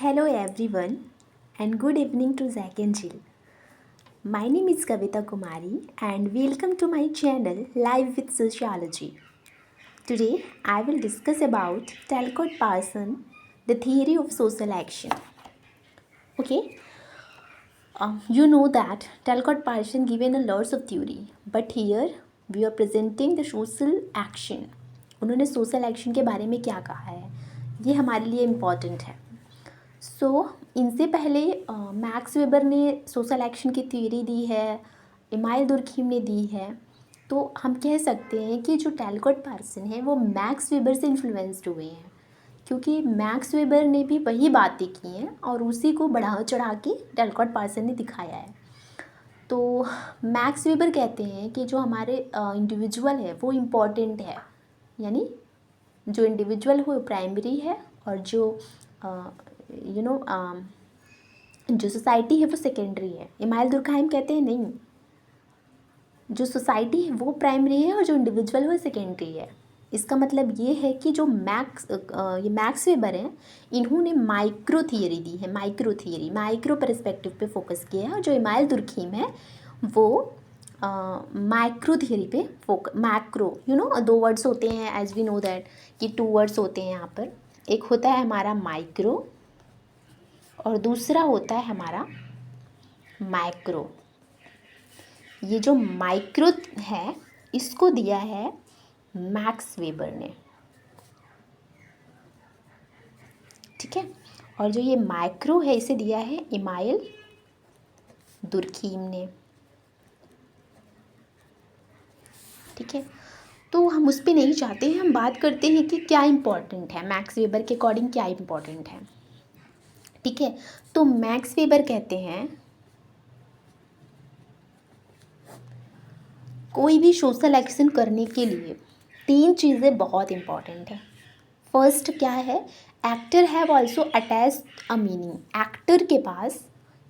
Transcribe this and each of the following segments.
Hello everyone and good evening to Zach and Jill. My name is Kavita Kumari and welcome to my channel Live with Sociology. Today I will discuss about Talcott Parson, the theory of social action. Okay, you know that Talcott Parson given a lots of theory, but here we are presenting the social action. उन्होंने social action के बारे में क्या कहा है, ये हमारे लिए इम्पॉर्टेंट है. इनसे पहले मैक्स वेबर ने सोशल एक्शन की थ्योरी दी है, इमाइल दुर्खीम ने दी है. तो हम कह सकते हैं कि जो टैलकॉट पार्सन है वो मैक्स वेबर से इन्फ्लुएंस्ड हुए हैं, क्योंकि मैक्स वेबर ने भी वही बातें की हैं और उसी को बढ़ा चढ़ा के टैलकॉट पार्सन ने दिखाया है. तो मैक्स वेबर कहते हैं कि जो हमारे इंडिविजुअल है वो इम्पॉर्टेंट है, यानी जो इंडिविजुअल हो प्राइमरी है और जो जो सोसाइटी है वो सेकेंडरी है. इमाइल दुर्खाइम कहते हैं नहीं, जो सोसाइटी है वो प्राइमरी है और जो इंडिविजुअल है वो सेकेंडरी है. इसका मतलब ये है कि जो मैक्स वेबर हैं इन्होंने माइक्रो थियरी दी है, माइक्रो पर्सपेक्टिव पे फोकस किया है. और जो इमाइल दुर्खीम है वो माइक्रो थियरी पे मैक्रो, दो वर्ड्स होते हैं एज वी नो दैट कि 2 वर्ड्स होते हैं यहाँ पर. एक होता है हमारा माइक्रो और दूसरा होता है हमारा मैक्रो. ये जो माइक्रो है इसको दिया है मैक्स वेबर ने, ठीक है. और जो ये मैक्रो है इसे दिया है इमाइल दुर्खीम ने, ठीक है. तो हम उस पर नहीं चाहते हैं, हम बात करते हैं कि क्या इम्पोर्टेंट है, मैक्स वेबर के अकॉर्डिंग क्या इम्पोर्टेंट है, ठीक है. तो मैक्स वेबर कहते हैं कोई भी सोशल एक्शन करने के लिए 3 चीज़ें बहुत इम्पॉर्टेंट है. फर्स्ट क्या है, actor have also attach a meaning. Actor के पास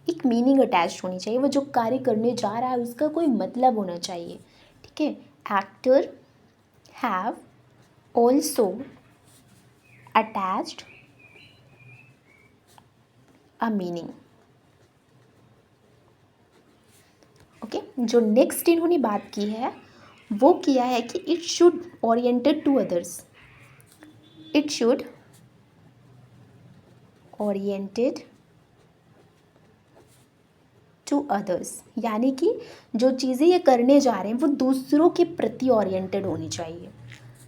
एक मीनिंग अटैच होनी चाहिए, वो जो कार्य करने जा रहा है उसका कोई मतलब होना चाहिए, ठीक है. Actor have also attached a meaning. Okay. जो नेक्स्ट इन्होंने बात की है वो किया है कि it should oriented to others. It should oriented to others, यानी कि जो चीज़ें ये करने जा रहे हैं वो दूसरों के प्रति ओरिएंटेड होनी चाहिए.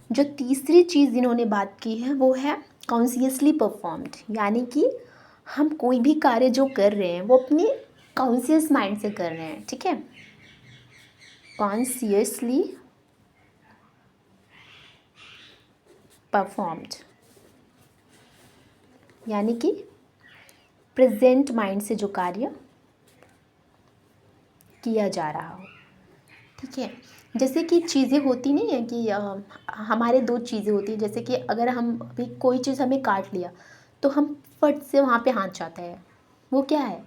जो तीसरी चीज़ इन्होंने बात की है वो है कॉन्शियसली परफॉर्म्ड, यानी कि हम कोई भी कार्य जो कर रहे हैं वो अपनी कॉन्शियस माइंड से कर रहे हैं, ठीक है. कॉन्शियसली परफॉर्म्ड यानी कि प्रेजेंट माइंड से जो कार्य किया जा रहा हो, ठीक है. जैसे कि चीज़ें होती नहीं है कि हमारे 2 चीज़ें होती हैं. जैसे कि अगर हम अभी कोई चीज़ हमें काट लिया तो हम फट से वहाँ पे हाथ जाता है, वो क्या है,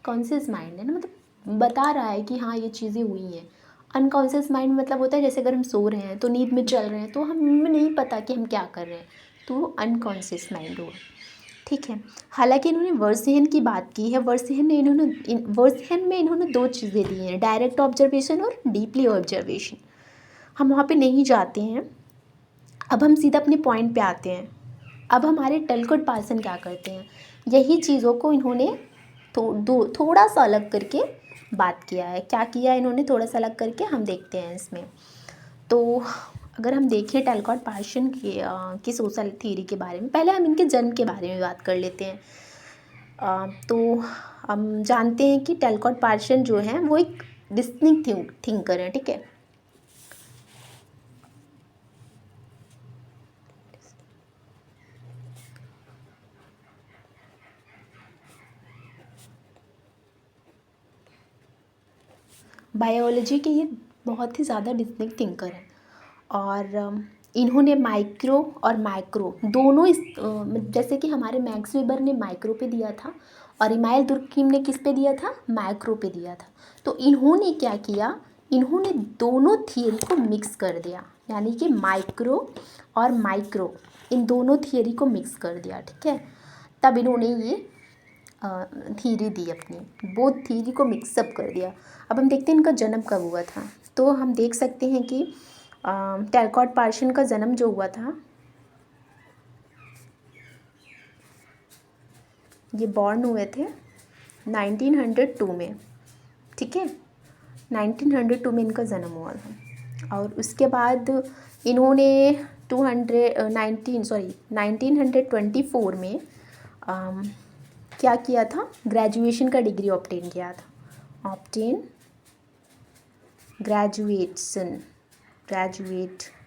कॉन्शियस माइंड है ना, मतलब बता रहा है कि हाँ ये चीज़ें हुई हैं. अनकॉन्शियस माइंड मतलब होता है जैसे अगर हम सो रहे हैं तो नींद में चल रहे हैं तो हमें नहीं पता कि हम क्या कर रहे हैं, तो वो अनकॉन्शियस माइंड हुआ, ठीक है. हालांकि इन्होंने वर्सेहन की बात की है. वर्सेहन में इन्होंने 2 चीज़ें दी हैं, डायरेक्ट ऑब्जर्वेशन और डीपली ऑब्जर्वेशन. हम वहाँ पे नहीं जाते हैं. अब हम सीधा अपने पॉइंट पे आते हैं. अब हमारे टैलकॉट पार्सन क्या करते हैं, यही चीज़ों को इन्होंने थोड़ा सा अलग करके बात किया है. क्या किया इन्होंने थोड़ा सा अलग करके, हम देखते हैं इसमें. तो अगर हम देखें टैलकॉट पार्सन की सोशल थ्योरी के बारे में, पहले हम इनके जन्म के बारे में बात कर लेते हैं. तो हम जानते हैं कि टैलकॉट पार्सन जो है वो एक डिस्टिंक्ट थिंकर है, ठीक है. बायोलॉजी के ये बहुत ही ज़्यादा डिस्टिंक्ट थिंकर हैं. और इन्होंने माइक्रो और माइक्रो दोनों जैसे कि हमारे मैक्स वेबर ने माइक्रो पे दिया था और इमाइल दुर्खीम ने किस पे दिया था, माइक्रो पे दिया था. तो इन्होंने क्या किया, इन्होंने दोनों थियरी को मिक्स कर दिया, यानी कि माइक्रो और माइक्रो इन दोनों थियरी को मिक्स कर दिया, ठीक है. तब इन्होंने ये थीरी दी अपनी, बोथ थीरी को मिक्सअप कर दिया। अब हम देखते हैं इनका जन्म कब हुआ था। तो हम देख सकते हैं कि टैलकॉट पार्सन का जन्म जो हुआ था, ये बॉर्न हुए थे 1902 में, ठीक है, 1902 में इनका जन्म हुआ था। और उसके बाद इन्होंने 1924 में क्या किया था, ग्रेजुएशन का डिग्री ऑब्टेन किया था,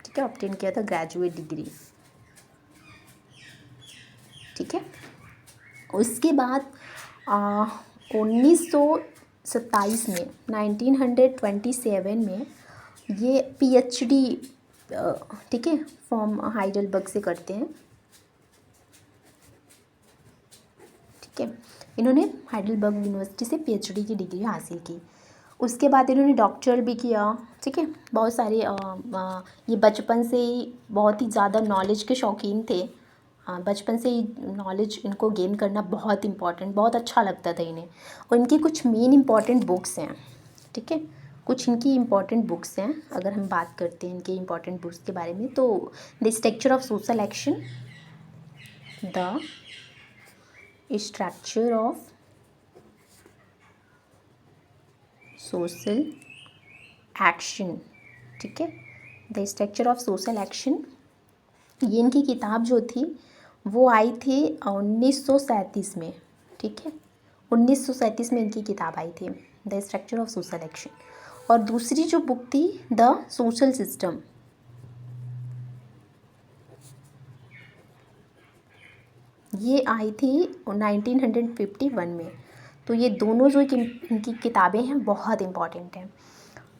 ठीक है, ऑब्टेन किया था ग्रेजुएट डिग्री, ठीक है। उसके बाद 1927 में 1927 में ये पीएचडी, ठीक है, फ्रॉम हाइडेलबर्ग से करते हैं, ठीक है। इन्होंने हाइडेलबर्ग यूनिवर्सिटी से पीएचडी की डिग्री हासिल की। उसके बाद इन्होंने डॉक्टरल भी किया, ठीक है। बहुत सारे ये बचपन से ही बहुत ही ज़्यादा नॉलेज के शौकीन थे। बचपन से ही नॉलेज इनको गेन करना बहुत इम्पॉर्टेंट, बहुत अच्छा लगता था इन्हें। और इनकी कुछ मेन इम्पॉर्टेंट बुक्स हैं, ठीक है, कुछ इनकी इम्पॉर्टेंट बुक्स हैं। अगर हम बात करते हैं इनके इम्पॉर्टेंट बुक्स के बारे में, तो the structure of social action, the structure of social action, ठीक है, the structure of social action, ये इनकी किताब जो थी वो आई थी 1937 में, ठीक है, 1937 में इनकी किताब आई थी, the structure of social action. और दूसरी जो बुक थी द सोशल सिस्टम, ये आई थी 1951 में। तो ये दोनों जो इनकी किताबें हैं बहुत इम्पॉर्टेंट हैं।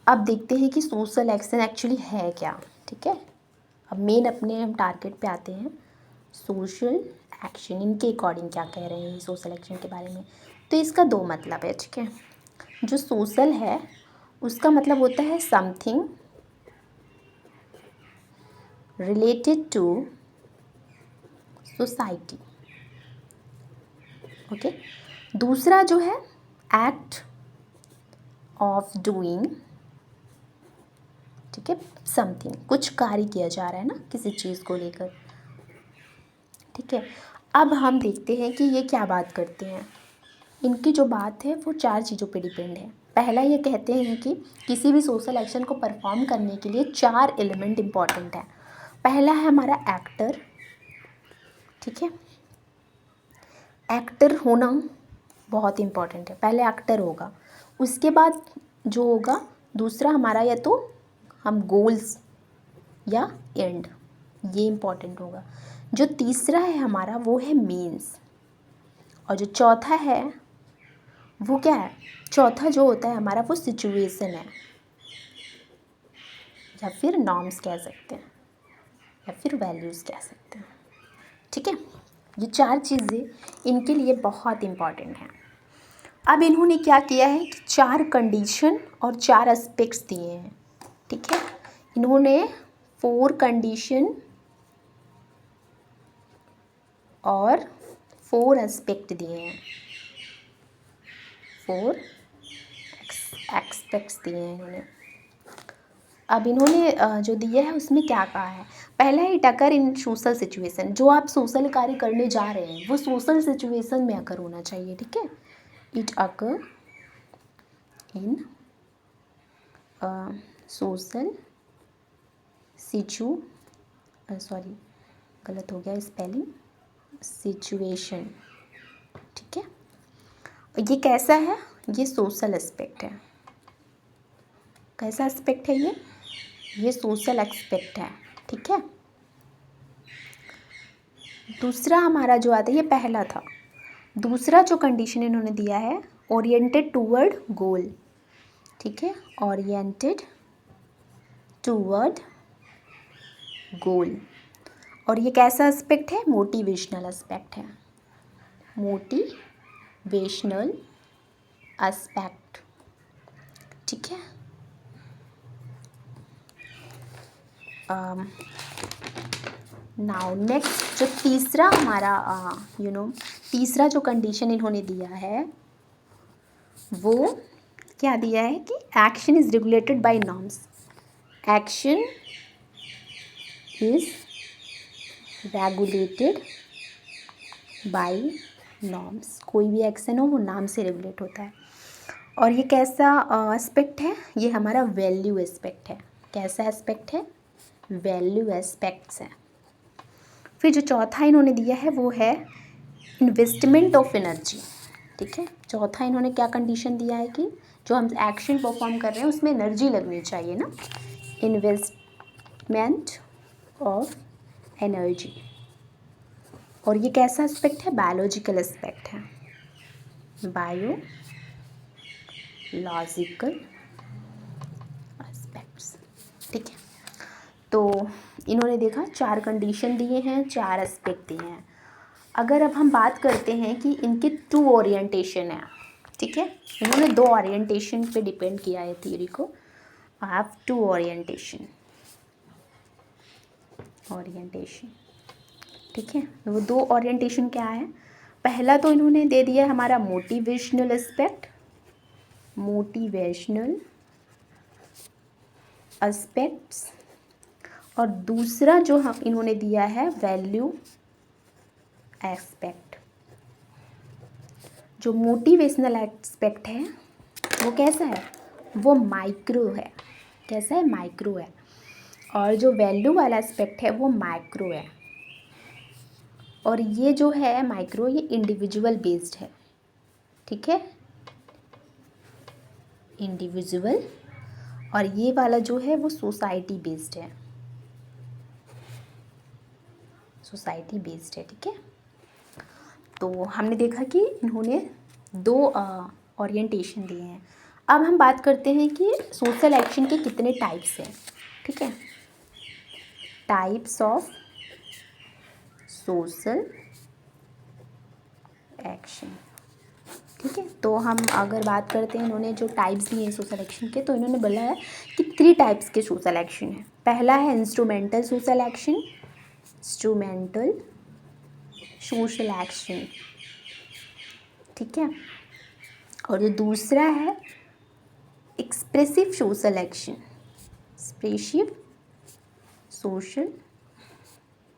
अब देखते हैं कि सोशल एक्शन एक्चुअली है क्या, ठीक है। अब मेन अपने हम टारगेट पे आते हैं, सोशल एक्शन इनके अकॉर्डिंग क्या कह रहे हैं सोशल एक्शन के बारे में। तो इसका दो मतलब है, ठीक है। जो सोशल है उसका मतलब होता है something related to society, okay. दूसरा जो है एक्ट ऑफ डूइंग, ठीक है, समथिंग, कुछ कार्य किया जा रहा है ना किसी चीज़ को लेकर, ठीक है। अब हम देखते हैं कि ये क्या बात करते हैं। इनकी जो बात है वो 4 चीज़ों पे डिपेंड है। पहला ये कहते हैं कि किसी भी सोशल एक्शन को परफॉर्म करने के लिए 4 एलिमेंट इम्पॉर्टेंट है। पहला है हमारा एक्टर, ठीक है, एक्टर होना बहुत इम्पॉर्टेंट है, पहले एक्टर होगा। उसके बाद जो होगा दूसरा हमारा, या तो हम गोल्स या एंड, ये इम्पॉर्टेंट होगा। जो तीसरा है हमारा वो है मीन्स, और जो चौथा है वो क्या है, चौथा जो होता है हमारा वो सिचुएशन है, या फिर नॉर्म्स कह सकते हैं, या फिर वैल्यूज़ कह सकते हैं, ठीक है। ये 4 चीज़ें इनके लिए बहुत इम्पॉर्टेंट हैं। अब इन्होंने क्या किया है कि 4 कंडीशन और 4 एस्पेक्ट्स दिए हैं, ठीक है। इन्होंने 4 कंडीशन और 4 एस्पेक्ट दिए हैं, 4 एस्पेक्ट्स दिए हैं इन्होंने। अब इन्होंने जो दिया है उसमें क्या कहा है, पहला है it occur in social situation, जो आप सोशल कार्य करने जा रहे हैं वो सोशल सिचुएशन में अकर होना चाहिए, ठीक है। It occur in social sorry गलत हो गया स्पेलिंग, सिचुएशन, ठीक है। ये कैसा है, ये सोशल एस्पेक्ट है। कैसा एस्पेक्ट है ये सोशल एस्पेक्ट है, ठीक है। दूसरा हमारा जो आता है, ये पहला था। दूसरा जो कंडीशन इन्होंने दिया है ओरिएंटेड टूवर्ड गोल, ठीक है, ओरिएंटेड टूवर्ड गोल। और ये कैसा एस्पेक्ट है, मोटिवेशनल एस्पेक्ट है, मोटिवेशनल एस्पेक्ट, ठीक है। नाउ नेक्स्ट जो तीसरा हमारा तीसरा जो कंडीशन इन्होंने दिया है वो क्या दिया है कि action is regulated by norms. Action is regulated by norms. कोई भी एक्शन हो वो नाम से रेगुलेट होता है। और ये कैसा एस्पेक्ट है? ये हमारा वैल्यू एस्पेक्ट है। कैसा एस्पेक्ट है? वैल्यू एस्पेक्ट्स है। फिर जो चौथा इन्होंने दिया है वो है इन्वेस्टमेंट ऑफ एनर्जी। ठीक है, चौथा इन्होंने क्या कंडीशन दिया है कि जो हम एक्शन परफॉर्म कर रहे हैं उसमें एनर्जी लगनी चाहिए ना। Investment of energy. और ये कैसा एस्पेक्ट है? बायोलॉजिकल एस्पेक्ट है। Biological aspects. ठीक है, तो इन्होंने देखा 4 कंडीशन दिए हैं, 4 एस्पेक्ट दिए हैं। अगर अब हम बात करते हैं कि इनके 2 ओरिएंटेशन है। ठीक है, इन्होंने 2 ओरिएंटेशन पे डिपेंड किया है थ्योरी को। I have 2 orientation. ठीक है, वो 2 ओरिएंटेशन क्या है? पहला तो इन्होंने दे दिया है हमारा मोटिवेशनल एस्पेक्ट। Motivational aspects. और दूसरा जो हम इन्होंने दिया है वैल्यू एस्पेक्ट। जो मोटिवेशनल एस्पेक्ट है वो कैसा है? वो माइक्रो है। कैसा है? माइक्रो है। और जो वैल्यू वाला एस्पेक्ट है वो मैक्रो है। और ये जो है माइक्रो, ये इंडिविजुअल बेस्ड है। ठीक है, इंडिविजुअल। और ये वाला जो है वो सोसाइटी बेस्ड है। सोसाइटी बेस्ड है। ठीक है, तो हमने देखा कि इन्होंने 2 ओरिएंटेशन दिए हैं। अब हम बात करते हैं कि सोशल एक्शन के कितने टाइप्स हैं। ठीक है, टाइप्स ऑफ सोशल एक्शन। ठीक है, तो हम अगर बात करते हैं इन्होंने जो टाइप्स दिए हैं सोशल एक्शन के, तो इन्होंने बोला है कि 3 टाइप्स के सोशल एक्शन है। पहला है instrumental social action. Instrumental social action. ठीक है, और जो दूसरा है expressive social action. Expressive social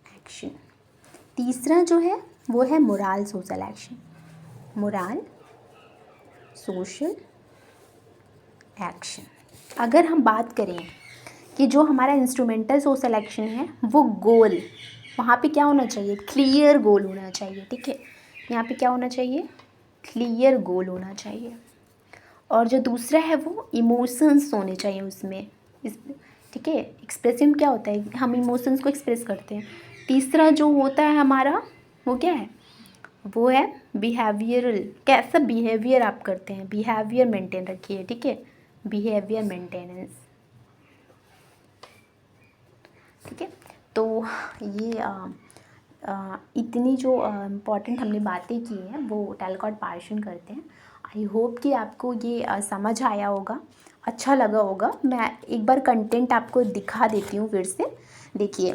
action. तीसरा जो है वो है moral social action. Moral social action. अगर हम बात करें कि जो हमारा इंस्ट्रूमेंटल सोशल एक्शन है वो गोल, वहाँ पे क्या होना चाहिए? क्लियर गोल होना चाहिए। ठीक है, यहाँ पे क्या होना चाहिए? क्लियर गोल होना चाहिए। और जो दूसरा है वो इमोशंस होने चाहिए उसमें। ठीक है, एक्सप्रेसिव क्या होता है? हम इमोशंस को एक्सप्रेस करते हैं। तीसरा जो होता है हमारा वो क्या है? वो है बिहेवियरल। कैसा बिहेवियर आप करते हैं? बिहेवियर मेंटेन रखिए। ठीक है, बिहेवियर मेंटेनेंस। ठीक है, तो ये इतनी जो इम्पॉर्टेंट हमने बातें की हैं वो टैलकॉट पार्शन करते हैं। आई होप कि आपको ये समझ आया होगा, अच्छा लगा होगा। मैं एक बार कंटेंट आपको दिखा देती हूँ फिर से। देखिए,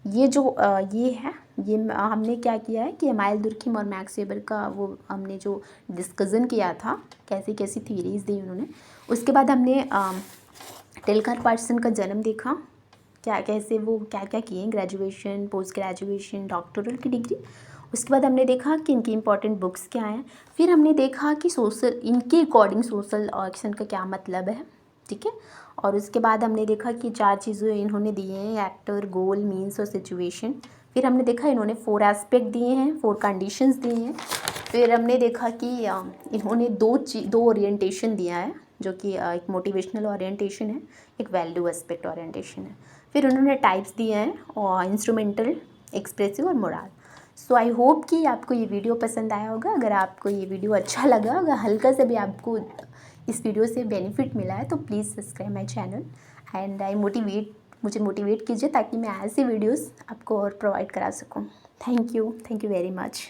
ये जो ये है, ये हमने क्या किया है कि एमाइल दुर्खिम और मैक्स वेबर का वो हमने जो डिस्कशन किया था, कैसी कैसी थ्योरीज दी उन्होंने। उसके बाद हमने टैलकॉट पार्सन का जन्म देखा, क्या कैसे वो क्या क्या किए, ग्रेजुएशन, पोस्ट ग्रेजुएशन, डॉक्टरल की डिग्री। उसके बाद हमने देखा कि इनकी इंपॉर्टेंट बुक्स क्या हैं। फिर हमने देखा कि सोशल, इनके अकॉर्डिंग सोशल एक्शन का क्या मतलब है। ठीक है, और उसके बाद हमने देखा कि 4 चीज़ें इन्होंने दी हैं, एक्टर, गोल, मीन्स और सिचुएशन। फिर हमने देखा इन्होंने 4 एस्पेक्ट दिए हैं, 4 कंडीशंस दिए हैं। फिर हमने देखा कि इन्होंने 2 ओरिएंटेशन दिया है, जो कि एक मोटिवेशनल ओरिएंटेशन है, एक वैल्यू एस्पेक्ट ओरिएंटेशन है। फिर उन्होंने टाइप्स दिए हैं, और इंस्ट्रूमेंटल, एक्सप्रेसिव और मोरल। सो आई होप कि आपको ये वीडियो पसंद आया होगा। अगर आपको ये वीडियो अच्छा लगा, अगर हल्का से भी आपको इस वीडियो से बेनिफिट मिला है, तो please subscribe my channel and मुझे मोटिवेट कीजिए ताकि मैं ऐसे वीडियोस आपको और प्रोवाइड करा सकूं। Thank you very much.